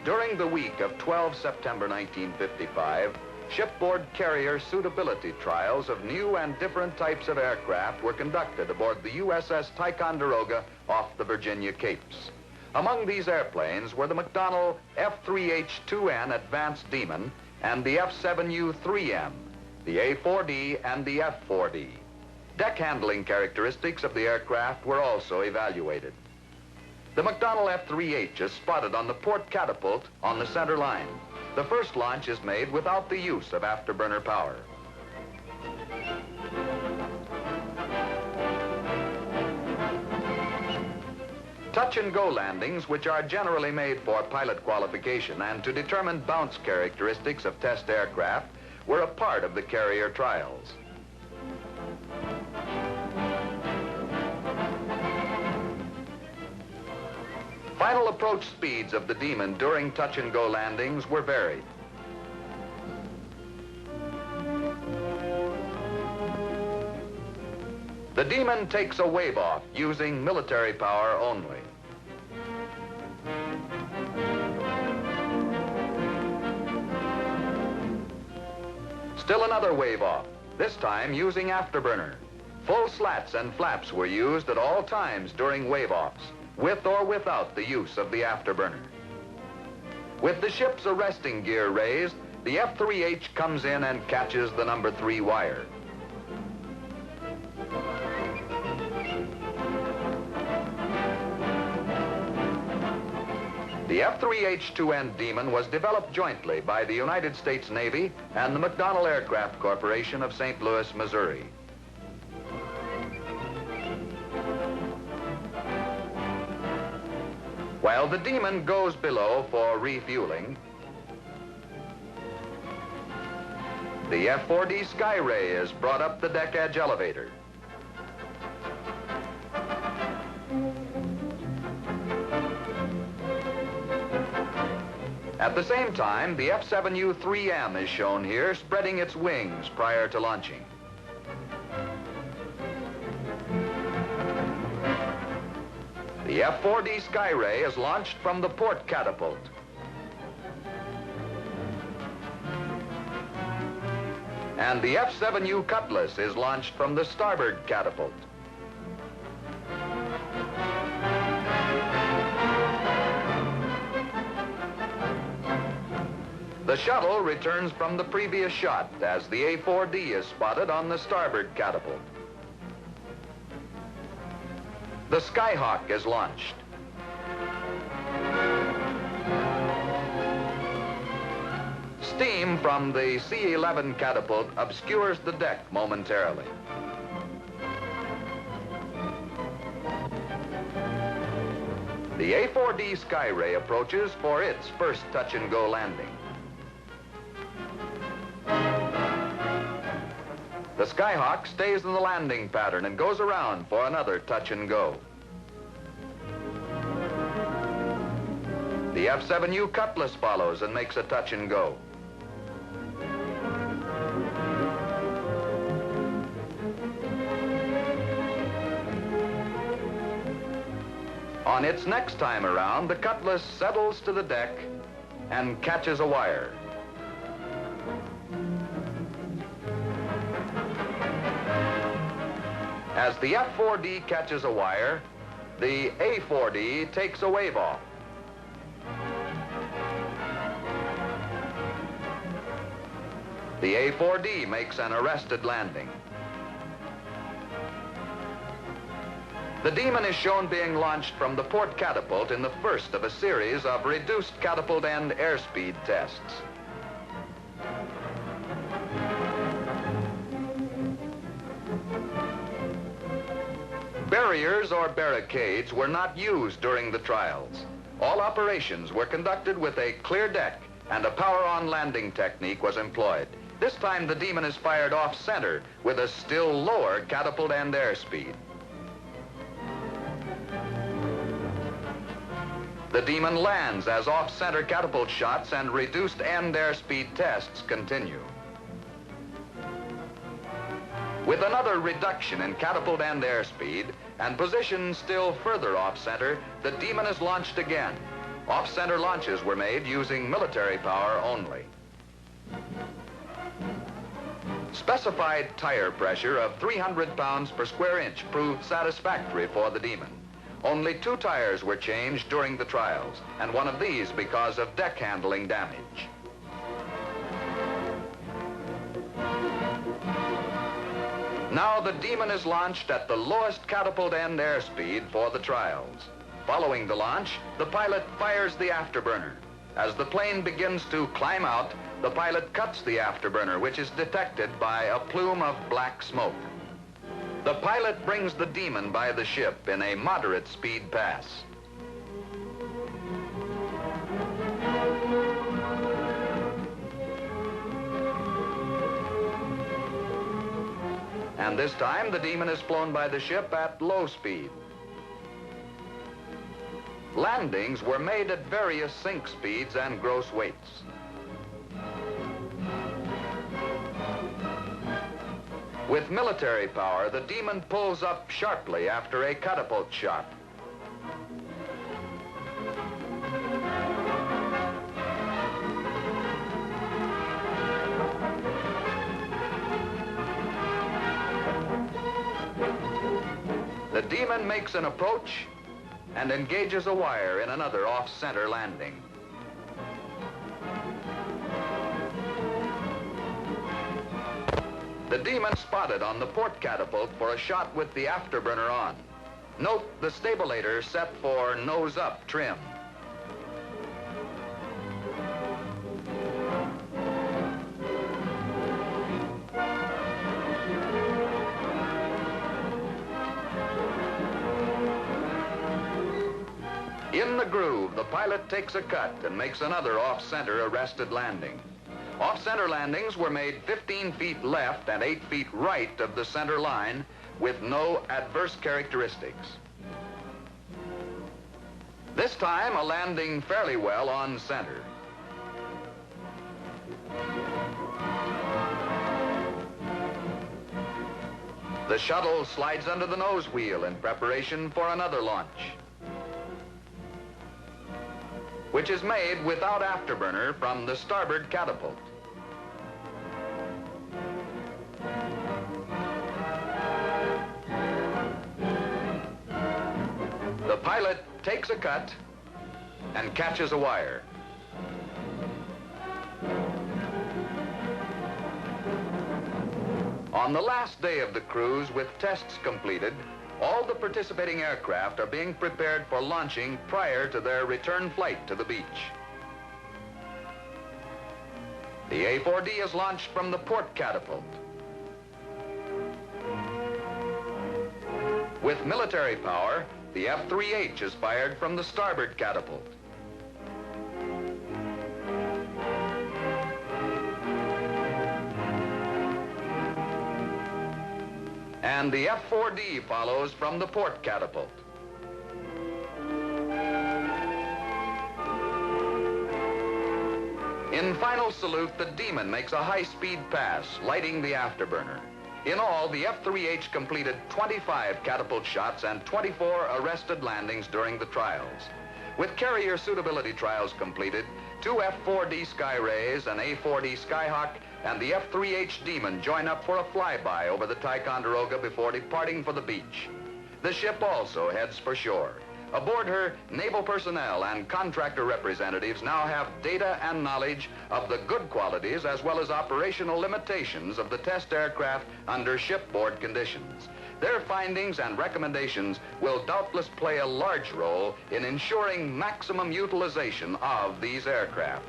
During the week of 12 September 1955, shipboard carrier suitability trials of new and different types of aircraft were conducted aboard the USS Ticonderoga off the Virginia Capes. Among these airplanes were the McDonnell F3H 2N Advanced Demon and the F7U 3M, the A4D and the F4D. Deck handling characteristics of the aircraft were also evaluated. The McDonnell F3H is spotted on the port catapult on the center line. The first launch is made without the use of afterburner power. Touch-and-go landings, which are generally made for pilot qualification and to determine bounce characteristics of test aircraft, were a part of the carrier trials. Final approach speeds of the Demon during touch-and-go landings were varied. The Demon takes a wave-off using military power only. Still another wave-off, this time using afterburner. Full slats and flaps were used at all times during wave-offs, with or without the use of the afterburner. With the ship's arresting gear raised, the F3H comes in and catches the number 3 wire. The F3H-2N Demon was developed jointly by the United States Navy and the McDonnell Aircraft Corporation of St. Louis, Missouri. While the Demon goes below for refueling, the F4D Skyray is brought up the deck edge elevator. At the same time, the F7U 3M is shown here, spreading its wings prior to launching. The F4D Skyray is launched from the port catapult. And the F7U Cutlass is launched from the starboard catapult. The shuttle returns from the previous shot as the A4D is spotted on the starboard catapult. The Skyhawk is launched. Steam from the C-11 catapult obscures the deck momentarily. The A4D Skyray approaches for its first touch-and-go landing. The Skyhawk stays in the landing pattern and goes around for another touch-and-go. The F7U Cutlass follows and makes a touch-and-go. On its next time around, the Cutlass settles to the deck and catches a wire. As the F4D catches a wire, the A4D takes a wave off. The A4D makes an arrested landing. The Demon is shown being launched from the port catapult in the first of a series of reduced catapult end airspeed tests. Barriers or barricades were not used during the trials. All operations were conducted with a clear deck and a power-on landing technique was employed. This time the Demon is fired off-center with a still lower catapult end airspeed. The Demon lands as off-center catapult shots and reduced end airspeed tests continue. With another reduction in catapult end airspeed and positioned still further off-center, the Demon is launched again. Off-center launches were made using military power only. Specified tire pressure of 300 pounds per square inch proved satisfactory for the Demon. Only 2 tires were changed during the trials, and one of these because of deck handling damage. Now the Demon is launched at the lowest catapult end airspeed for the trials. Following the launch, the pilot fires the afterburner. As the plane begins to climb out, the pilot cuts the afterburner, which is detected by a plume of black smoke. The pilot brings the Demon by the ship in a moderate speed pass. And this time, the Demon is flown by the ship at low speed. Landings were made at various sink speeds and gross weights. With military power, the Demon pulls up sharply after a catapult shot. The Demon makes an approach and engages a wire in another off-center landing. The Demon spotted on the port catapult for a shot with the afterburner on. Note the stabilator set for nose-up trim. In the groove, the pilot takes a cut and makes another off-center arrested landing. Off-center landings were made 15 feet left and 8 feet right of the center line with no adverse characteristics. This time, a landing fairly well on center. The shuttle slides under the nose wheel in preparation for another launch, which is made without afterburner from the starboard catapult. The pilot takes a cut and catches a wire. On the last day of the cruise, with tests completed, all the participating aircraft are being prepared for launching prior to their return flight to the beach. The A4D is launched from the port catapult. With military power, the F3H is fired from the starboard catapult. And the F4D follows from the port catapult. In final salute, the Demon makes a high-speed pass, lighting the afterburner. In all, the F3H completed 25 catapult shots and 24 arrested landings during the trials. With carrier suitability trials completed, 2 F4D Skyrays, an A4D Skyhawk, and the F3H Demon join up for a flyby over the Ticonderoga before departing for the beach. The ship also heads for shore. Aboard her, naval personnel and contractor representatives now have data and knowledge of the good qualities as well as operational limitations of the test aircraft under shipboard conditions. Their findings and recommendations will doubtless play a large role in ensuring maximum utilization of these aircraft.